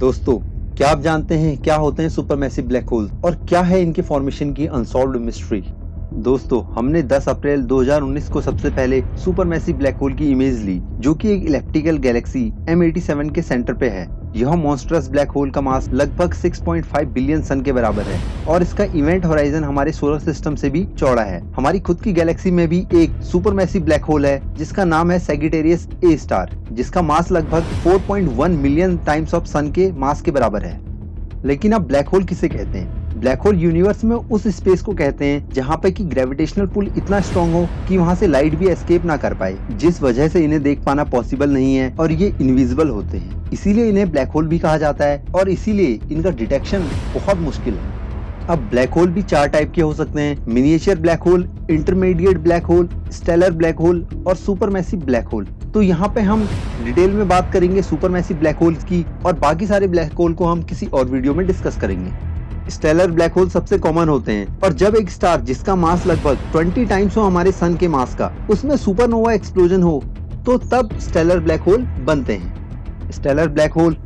दोस्तों, क्या आप जानते हैं क्या होते हैं सुपरमैसिव ब्लैक होल और क्या है इनके फॉर्मेशन की अनसॉल्व्ड मिस्ट्री। दोस्तों, हमने 10 अप्रैल 2019 को सबसे पहले सुपरमैसिव ब्लैक होल की इमेज ली, जो कि एक इलेप्टिकल गैलेक्सी M87 के सेंटर पे है। यह मॉन्स्टरस ब्लैक होल का मास लगभग 6.5 बिलियन सन के बराबर है और इसका इवेंट होराइजन हमारे सोलर सिस्टम से भी चौड़ा है। हमारी खुद की गैलेक्सी में भी एक सुपरमैसिव ब्लैक होल है जिसका नाम है सैजिटेरियस A स्टार, जिसका मास लगभग 4.1 मिलियन टाइम्स ऑफ सन के मास के बराबर है। लेकिन अब ब्लैक होल किसे कहते हैं? ब्लैक होल यूनिवर्स में उस स्पेस को कहते हैं जहाँ पे कि ग्रेविटेशनल पुल इतना स्ट्रॉन्ग हो कि वहाँ से लाइट भी एस्केप ना कर पाए, जिस वजह से इन्हें देख पाना पॉसिबल नहीं है और ये इनविजिबल होते हैं। इसीलिए इन्हें ब्लैक होल भी कहा जाता है और इसीलिए इनका डिटेक्शन बहुत मुश्किल है। अब ब्लैक होल भी 4 टाइप के हो सकते हैं: miniature black hole, intermediate black hole, stellar black hole और सुपरमैसिव ब्लैक होल। तो यहाँ पे हम डिटेल में बात करेंगे सुपरमैसिव ब्लैक होल्स की और बाकी सारे ब्लैक होल को हम किसी और वीडियो में डिस्कस करेंगे। स्टेलर ब्लैक होल सबसे कॉमन होते हैं और जब एक स्टार जिसका मास लगभग 20 टाइम्स हो हमारे सन के मास का, उसमें सुपरनोवा एक्सप्लोजन हो तो तब स्टेलर ब्लैक होल बनते हैं। स्टेलर ब्लैक होल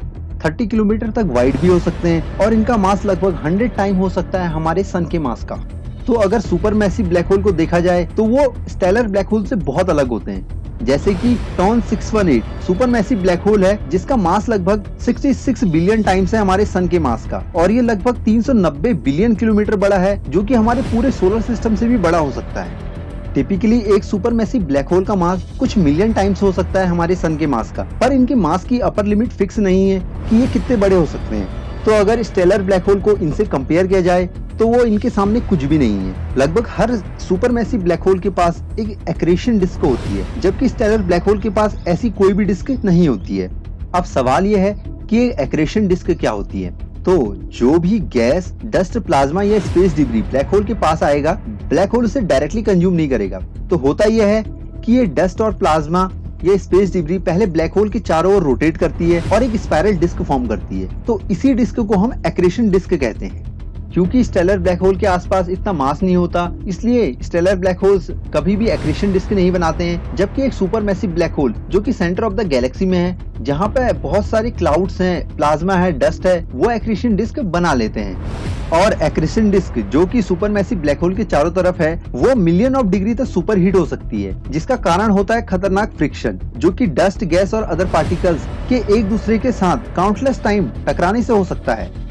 30 किलोमीटर तक वाइड भी हो सकते हैं और इनका मास लगभग 100 टाइम हो सकता है हमारे सन के मास का। तो अगर सुपरमैसिव ब्लैक होल को देखा जाए तो वो स्टेलर ब्लैक होल से बहुत अलग होते हैं। जैसे कि टॉन 618 सुपरमैसिव ब्लैक होल है जिसका मास लगभग 66 बिलियन टाइम्स है हमारे सन के मास का और ये लगभग 390 बिलियन किलोमीटर बड़ा है, जो कि हमारे पूरे सोलर सिस्टम से भी बड़ा हो सकता है। टिपिकली एक सुपरमैसिव ब्लैक होल का मास कुछ मिलियन टाइम्स हो सकता है हमारे सन के मास का, पर इनके मास की अपर लिमिट फिक्स नहीं है कि ये कितने बड़े हो सकते हैं। तो अगर स्टेलर ब्लैक होल को इनसे कंपेयर किया जाए तो वो इनके सामने कुछ भी नहीं है। लगभग हर सुपरमैसिव ब्लैक होल के पास एक एक्रेशन डिस्क होती है, जबकि स्टेलर ब्लैक होल के पास ऐसी कोई भी डिस्क नहीं होती है। अब सवाल यह है कि एक्रेशन डिस्क क्या होती है। तो जो भी गैस, डस्ट, प्लाज्मा या स्पेस डिब्री ब्लैक होल के पास आएगा, ब्लैक होल उसे डायरेक्टली कंज्यूम नहीं करेगा। तो होता यह है कि ये डस्ट और प्लाज्मा ये स्पेस डिब्री पहले ब्लैक होल के चारों ओर रोटेट करती है और एक स्पाइरल डिस्क फॉर्म करती है। तो इसी डिस्क को हम एक्रेशन डिस्क कहते हैं। क्योंकि स्टेलर ब्लैक होल के आसपास इतना मास नहीं होता, इसलिए स्टेलर ब्लैक होल्स कभी भी एक्रेशन डिस्क नहीं बनाते हैं। जबकि एक सुपरमैसिव ब्लैक होल जो कि सेंटर ऑफ द गैलेक्सी में है, जहाँ पे बहुत सारी क्लाउड्स हैं, प्लाज्मा है, डस्ट है, वो एक्रेशन डिस्क बना लेते हैं। और एक्रेशन डिस्क जो कि सुपरमैसिव ब्लैक होल के चारों तरफ है, वो मिलियन ऑफ डिग्री तक सुपर हीट हो सकती है, जिसका कारण होता है खतरनाक फ्रिक्शन, जो कि डस्ट, गैस और अदर पार्टिकल्स के एक दूसरे के साथ काउंटलेस टाइम टकराने से हो सकता है।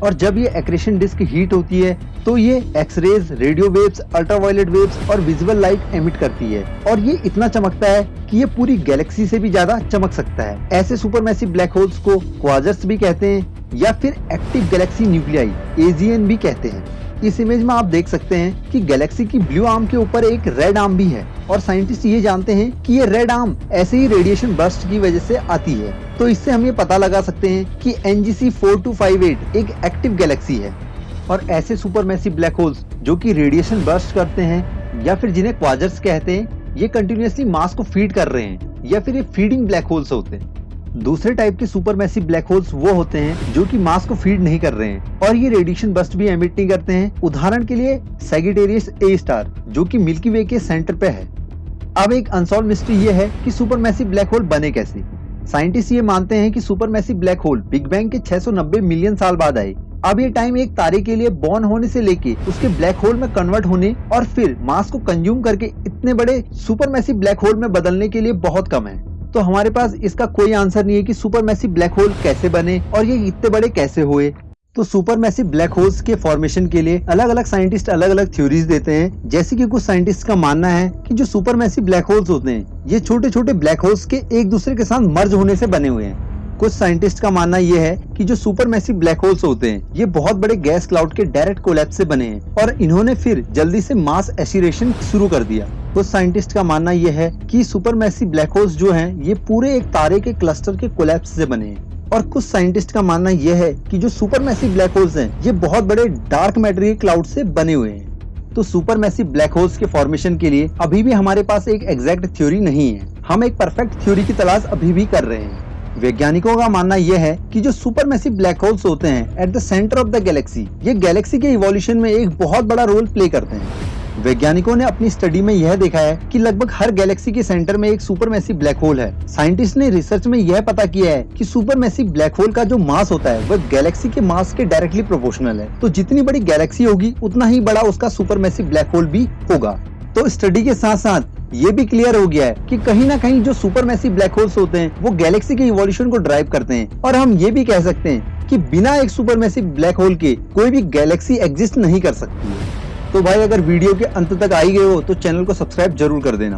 और जब ये एक्रेशन डिस्क हीट होती है तो ये X-rays, radio waves, ultraviolet waves और विजिबल लाइट एमिट करती है और ये इतना चमकता है कि ये पूरी गैलेक्सी से भी ज्यादा चमक सकता है। ऐसे सुपरमैसिव ब्लैक होल्स को क्वाजर्स भी कहते हैं या फिर एक्टिव गैलेक्सी न्यूक्लियाई AGN भी कहते हैं। इस इमेज में आप देख सकते हैं कि गैलेक्सी की ब्लू आर्म के ऊपर एक रेड आर्म भी है और साइंटिस्ट ये जानते हैं कि ये रेड आर्म ऐसे ही रेडिएशन बर्स्ट की वजह से आती है। तो इससे हम ये पता लगा सकते हैं कि NGC 4258 एक एक्टिव गैलेक्सी है। और ऐसे सुपरमैसिव ब्लैक होल्स जो कि रेडिएशन बर्स्ट करते हैं या फिर जिन्हें क्वाजर्स कहते हैं, ये कंटिन्यूअसली मास को फीड कर रहे हैं या फिर ये फीडिंग ब्लैक होल्स होते हैं। दूसरे टाइप के सुपरमैसिव ब्लैक होल्स वो होते हैं जो कि मास को फीड नहीं कर रहे हैं और ये रेडिएशन बर्स्ट भी एमिट नहीं करते हैं। उदाहरण के लिए सैजिटेरियस A स्टार जो कि मिल्की वे के सेंटर पे है। अब एक अनसॉल्व मिस्ट्री ये है कि सुपरमैसिव ब्लैक होल बने कैसे। साइंटिस्ट ये मानते हैं कि supermassive black whole big bang के 690 मिलियन साल बाद आए। अब ये टाइम एक तारे के लिए बॉर्न होने से लेके उसके ब्लैक होल में कन्वर्ट होने और फिर मास को कंज्यूम करके इतने बड़े सुपरमैसिव ब्लैक होल में बदलने के लिए बहुत कम है। तो हमारे पास इसका कोई आंसर नहीं है कि सुपरमैसिव ब्लैक होल कैसे बने और ये इतने बड़े कैसे हुए। तो सुपरमैसिव ब्लैक होल्स के फॉर्मेशन के लिए अलग अलग साइंटिस्ट अलग अलग थ्योरीज देते हैं। जैसे कि कुछ साइंटिस्ट का मानना है कि जो सुपरमैसिव ब्लैक होल्स होते हैं ये छोटे छोटे ब्लैक होल्स के एक दूसरे के साथ मर्ज होने से बने हुए हैं। कुछ साइंटिस्ट का मानना यह है कि जो सुपरमैसिव ब्लैक होल्स होते हैं ये बहुत बड़े गैस क्लाउड के डायरेक्ट कोलैप्स से बने हैं और इन्होंने फिर जल्दी से मास एसिरेशन शुरू कर दिया। कुछ साइंटिस्ट का मानना यह है कि सुपरमैसिव ब्लैक होल्स जो हैं ये पूरे एक तारे के क्लस्टर के कोलैप्स से बने हैं। और कुछ साइंटिस्ट का मानना यह है कि जो सुपरमैसिव ब्लैक होल्स हैं ये बहुत बड़े डार्क मैटर के क्लाउड से बने हुए हैं। तो सुपरमैसिव ब्लैक होल्स के फॉर्मेशन के लिए अभी भी हमारे पास एक एग्जैक्ट थ्योरी नहीं है। हम एक परफेक्ट थ्योरी की तलाश अभी भी कर रहे हैं। वैज्ञानिकों का मानना यह है कि जो सुपरमैसिव ब्लैक होल्स होते हैं at the centre of the Galaxy, ये गैलेक्सी के इवोल्यूशन में एक बहुत बड़ा रोल प्ले करते हैं। वैज्ञानिकों ने अपनी स्टडी में यह देखा है कि लगभग हर गैलेक्सी के सेंटर में एक सुपरमैसिव ब्लैक होल है। साइंटिस्ट ने रिसर्च में यह पता किया है कि सुपरमैसिव ब्लैक होल का जो मास होता है वह गैलेक्सी के मास के डायरेक्टली प्रोपोर्शनल है। तो जितनी बड़ी गैलेक्सी होगी उतना ही बड़ा उसका सुपरमैसिव ब्लैक होल भी होगा। तो स्टडी के साथ साथ ये भी क्लियर हो गया है कि कहीं ना कहीं जो सुपरमैसिव ब्लैक होल्स होते हैं वो गैलेक्सी के इवोल्यूशन को ड्राइव करते हैं। और हम ये भी कह सकते हैं कि बिना एक सुपरमैसिव ब्लैक होल के कोई भी गैलेक्सी एग्जिस्ट नहीं कर सकती है। तो भाई अगर वीडियो के अंत तक आई गए हो तो चैनल को सब्सक्राइब जरूर कर देना।